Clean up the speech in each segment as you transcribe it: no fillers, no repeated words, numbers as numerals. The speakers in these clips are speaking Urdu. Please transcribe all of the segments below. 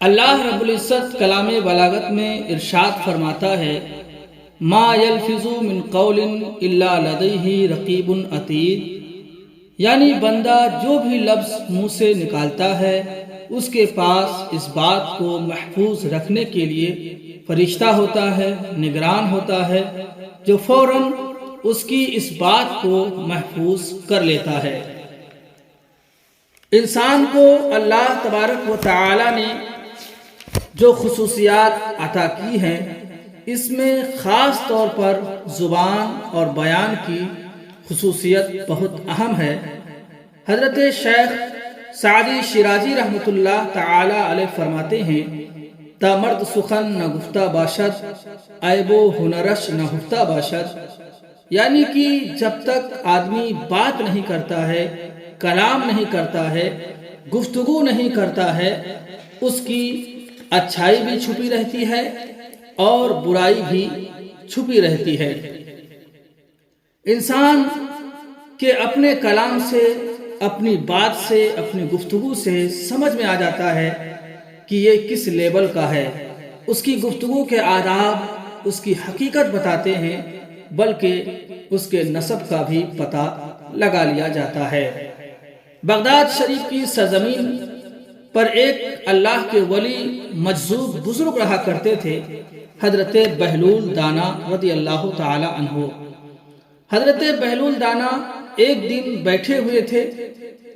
اللہ رب العزت کلام بلاغت میں ارشاد فرماتا ہے، ما یلفظ من قول الا لدیہ رقیب عتید، یعنی بندہ جو بھی لفظ منہ سے نکالتا ہے اس کے پاس اس بات کو محفوظ رکھنے کے لیے فرشتہ ہوتا ہے، نگران ہوتا ہے، جو فوراً اس کی اس بات کو محفوظ کر لیتا ہے۔ انسان کو اللہ تبارک و تعالی نے جو خصوصیات عطا کی ہیں، اس میں خاص طور پر زبان اور بیان کی خصوصیت بہت اہم ہے۔ حضرت شیخ سعدی شیرازی رحمۃ اللہ تعالی علیہ فرماتے ہیں، تا مرد سخن نہ گفتہ باشد، عیب و ہنرش نہ ہفتہ باشد، یعنی کہ جب تک آدمی بات نہیں کرتا ہے، کلام نہیں کرتا ہے، گفتگو نہیں کرتا ہے، اس کی اچھائی بھی چھپی رہتی ہے اور برائی بھی چھپی رہتی ہے۔ انسان کے اپنے کلام سے، اپنی بات سے، اپنی گفتگو سے سمجھ میں آ جاتا ہے کہ یہ کس لیول کا ہے۔ اس کی گفتگو کے آداب اس کی حقیقت بتاتے ہیں، بلکہ اس کے نسب کا بھی پتہ لگا لیا جاتا ہے۔ بغداد شریف کی سرزمین پر ایک اللہ کے ولی مجذوب بزرگ رہا کرتے تھے، حضرت بہلول دانا رضی اللہ تعالی عنہ۔ حضرت بہلول دانا ایک دن بیٹھے ہوئے تھے۔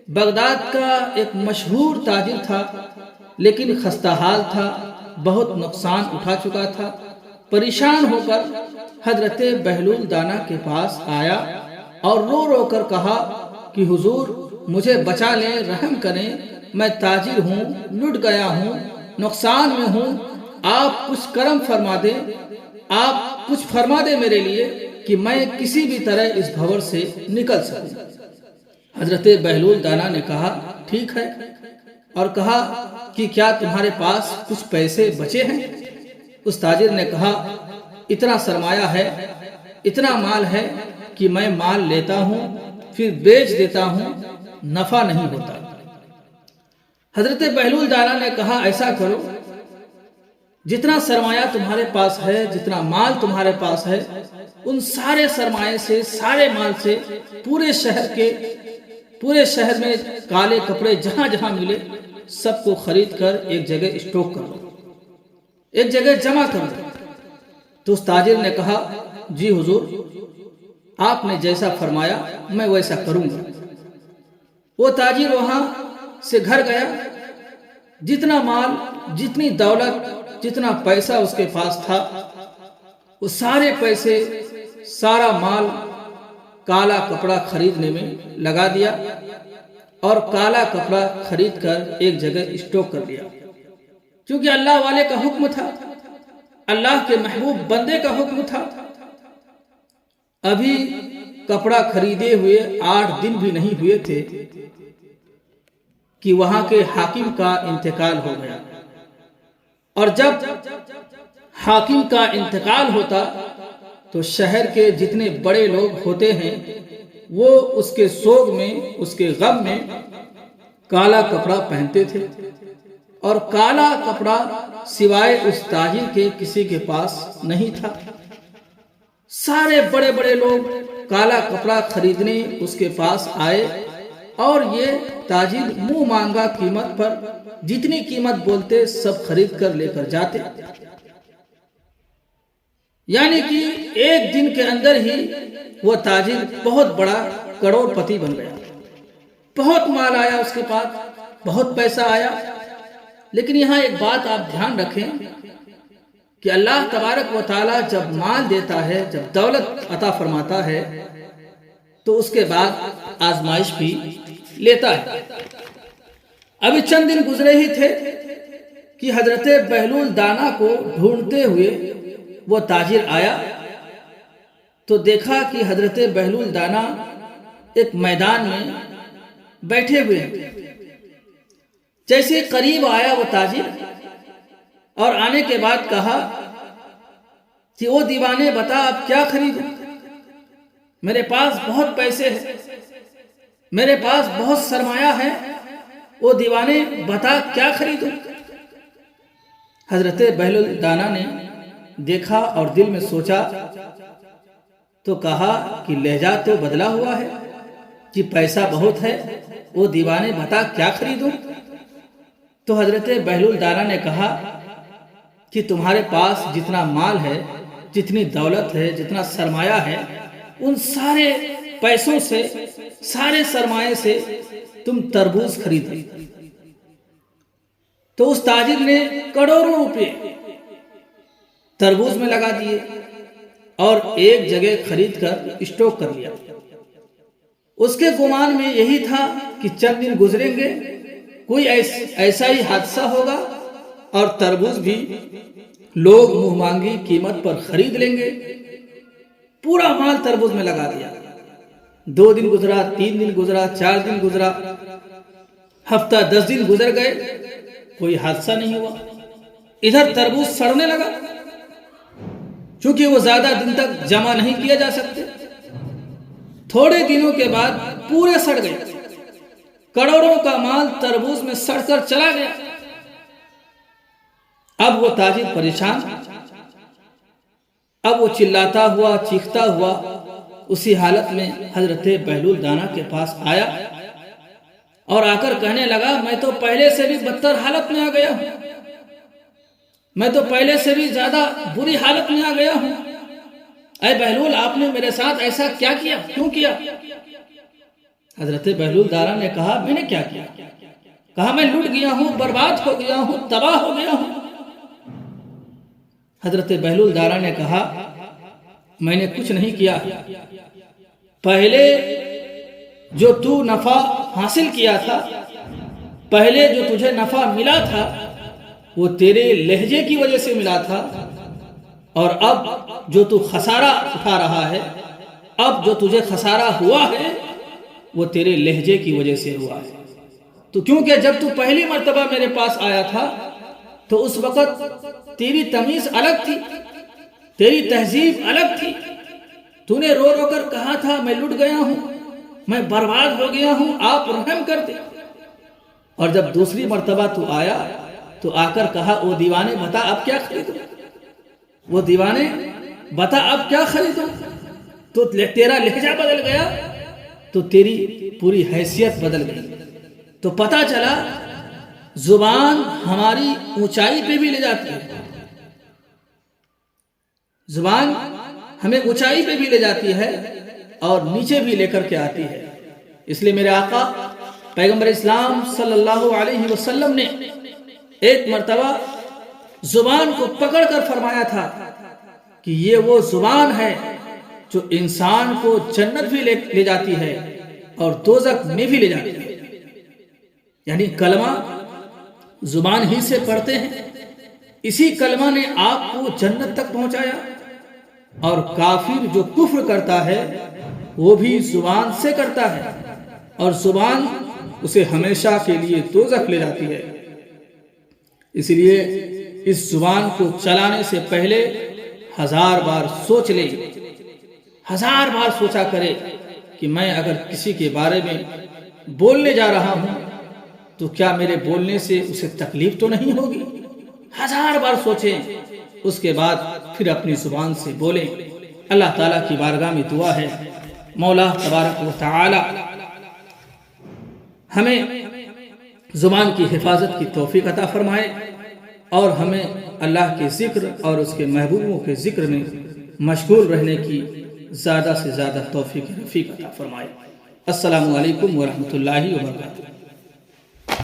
بغداد کا ایک مشہور تاجر تھا، لیکن خستہ حال تھا، بہت نقصان اٹھا چکا تھا۔ پریشان ہو کر حضرت بہلول دانا کے پاس آیا اور رو رو کر کہا کہ حضور مجھے بچا لیں، رحم کریں، میں تاجر ہوں، لٹ گیا ہوں، نقصان میں ہوں، آپ کچھ کرم فرما دیں، آپ کچھ فرما دیں میرے لیے کہ میں کسی بھی طرح اس بھور سے نکل سکوں۔ حضرت بہلول دانا نے کہا ٹھیک ہے، اور کہا کہ کیا تمہارے پاس کچھ پیسے بچے ہیں؟ اس تاجر نے کہا اتنا سرمایہ ہے، اتنا مال ہے کہ میں مال لیتا ہوں پھر بیچ دیتا ہوں، نفع نہیں ہوتا۔ حضرت بہلول دانا نے کہا ایسا کرو، جتنا سرمایہ تمہارے پاس ہے، جتنا مال تمہارے پاس ہے، ان سارے سرمایے سے، سارے مال سے پورے شہر میں کالے کپڑے جہاں جہاں ملے سب کو خرید کر ایک جگہ اسٹاک کر دو، ایک جگہ جمع کر دو۔ تو اس تاجر نے کہا جی حضور، آپ نے جیسا فرمایا میں ویسا کروں گا۔ وہ تاجر وہاں سے گھر گیا، جتنا مال، جتنی دولت، جتنا پیسہ اس کے پاس تھا، وہ سارے پیسے، سارا مال کالا کپڑا خریدنے میں لگا دیا اور کالا کپڑا خرید کر ایک جگہ اسٹاک کر دیا۔ کیونکہ اللہ والے کا حکم تھا، اللہ کے محبوب بندے کا حکم تھا۔ ابھی کپڑا خریدے ہوئے 8 دن بھی نہیں ہوئے تھے کہ وہاں کے حاکم کا انتقال ہو گیا، اور جب حاکم کا انتقال ہوتا تو شہر کے جتنے بڑے لوگ ہوتے ہیں وہ اس کے سوگ میں، اس کے غم میں کالا کپڑا پہنتے تھے، اور کالا کپڑا سوائے اس تاجر کے کسی کے پاس نہیں تھا۔ سارے بڑے بڑے لوگ کالا کپڑا خریدنے اس کے پاس آئے، اور یہ تاجر منہ مانگا قیمت پر جتنی قیمت بولتے سب خرید کر لے کر جاتے، یعنی کہ ایک دن کے اندر ہی وہ تاجر بہت بڑا کروڑ پتی بن گیا، بہت مال آیا اس کے پاس، بہت پیسہ آیا۔ لیکن یہاں ایک بات آپ دھیان رکھیں کہ اللہ تبارک و تعالی جب مال دیتا ہے، جب دولت عطا فرماتا ہے تو اس کے بعد آزمائش بھی لیتا ہے۔ ابھی چند دن گزرے ہی تھے کہ حضرت بہلول دانا کو ڈھونڈتے ہوئے وہ تاجر آیا، تو دیکھا کہ حضرت بہلول دانا ایک میدان میں بیٹھے ہوئے ہیں۔ جیسے قریب آیا وہ تاجر، اور آنے کے بعد کہا کہ وہ دیوانے بتا اب کیا خریدوں، میرے پاس بہت پیسے ہیں، میرے پاس بہت سرمایہ ہے، وہ دیوانے بتا کیا خریدوں۔ حضرت بہلول دانا نے دیکھا اور دل میں سوچا تو کہا کہ لہجہ تو بدلا ہوا ہے، کہ پیسہ بہت ہے، وہ دیوانے بتا کیا خریدوں؟ تو حضرت بہلول دانا نے کہا کہ تمہارے پاس جتنا مال ہے، جتنی دولت ہے، جتنا سرمایہ ہے، ان سارے پیسوں سے، سارے سرمایے سے تم تربوز خریدو۔ تو اس تاجر نے کروڑوں روپے تربوز میں لگا دیے اور ایک جگہ خرید کر اسٹاک کر لیا۔ اس کے گمان میں یہی تھا کہ چند دن گزریں گے، کوئی ایسا ہی حادثہ ہوگا اور تربوز بھی لوگ منہ مانگی قیمت پر خرید لیں گے۔ پورا مال تربوز میں لگا دیا۔ 2 دن گزرا، 3 دن گزرا، 4 دن گزرا، ہفتہ 10 دن گزر گئے، کوئی حادثہ نہیں ہوا۔ ادھر تربوز سڑنے لگا، چونکہ وہ زیادہ دن تک جمع نہیں کیا جا سکتے۔ تھوڑے دنوں کے بعد پورے سڑ گئے، کروڑوں کا مال تربوز میں سڑ کر چلا گیا۔ اب وہ تاجر پریشان، اب وہ چلاتا ہوا، چیختا ہوا اسی حالت میں حضرت بہلول دانا کے پاس آیا اور آ کر کہنے لگا، میں تو پہلے سے بھی بدتر حالت میں آ گیا ہوں، میں تو پہلے سے بھی زیادہ بری حالت میں آ گیا ہوں۔ اے بہلول، آپ نے میرے ساتھ ایسا کیا کیا، کیوں کیا؟ حضرت بہلول دانا نے کہا، میں نے کیا کیا؟ کہا میں لٹ گیا ہوں، برباد ہو گیا ہوں، تباہ ہو گیا ہوں۔ حضرت بہلول دانا نے کہا، میں نے کچھ نہیں کیا، پہلے جو تو نفع حاصل کیا تھا، پہلے جو تجھے نفع ملا تھا، وہ تیرے لہجے کی وجہ سے ملا تھا، اور اب جو تو خسارہ اٹھا رہا ہے، اب جو تجھے خسارہ ہوا ہے، وہ تیرے لہجے کی وجہ سے ہوا ہے۔ تو کیونکہ جب تو پہلی مرتبہ میرے پاس آیا تھا تو اس وقت تیری تمیز الگ تھی، تیری تہذیب الگ تھی، تو نے رو رو کر کہا تھا، میں لٹ گیا ہوں، میں برباد ہو گیا ہوں، آپ رحم کر دیں۔ اور جب دوسری مرتبہ تو آیا تو آ کر کہا، وہ دیوانے بتا اب کیا خریدوں، وہ دیوانے بتا اب کیا خریدوں۔ تو تیرا لہجہ بدل گیا، تو تیری پوری حیثیت بدل گئی۔ تو پتہ چلا زبان ہماری اونچائی پہ بھی لے جاتی ہے، زبان ہمیں اونچائی پہ بھی لے جاتی ہے اور نیچے بھی لے کر کے آتی ہے۔ اس لیے میرے آقا پیغمبر اسلام صلی اللہ علیہ وسلم نے ایک مرتبہ زبان کو پکڑ کر فرمایا تھا کہ یہ وہ زبان ہے جو انسان کو جنت بھی لے جاتی ہے اور دوزخ میں بھی لے جاتی ہے۔ یعنی کلمہ زبان ہی سے پڑھتے ہیں، اسی کلمہ نے آپ کو جنت تک پہنچایا، اور کافر جو کفر کرتا ہے وہ بھی زبان سے کرتا ہے، اور زبان اسے ہمیشہ کے لیے دوزخ لے جاتی ہے۔ اس لیے اس زبان کو چلانے سے پہلے 1000 بار سوچ لے، 1000 بار سوچا کرے کہ میں اگر کسی کے بارے میں بولنے جا رہا ہوں تو کیا میرے بولنے سے اسے تکلیف تو نہیں ہوگی۔ 1000 بار سوچیں، اس کے بعد پھر اپنی زبان سے بولیں۔ اللہ تعالیٰ کی بارگاہ میں دعا ہے، مولا تبارک و تعالی ہمیں زبان کی حفاظت کی توفیق عطا فرمائے، اور ہمیں اللہ کے ذکر اور اس کے محبوبوں کے ذکر میں مشغول رہنے کی زیادہ سے زیادہ توفیق رفیق عطا فرمائے۔ السلام علیکم ورحمۃ اللہ وبرکاتہ۔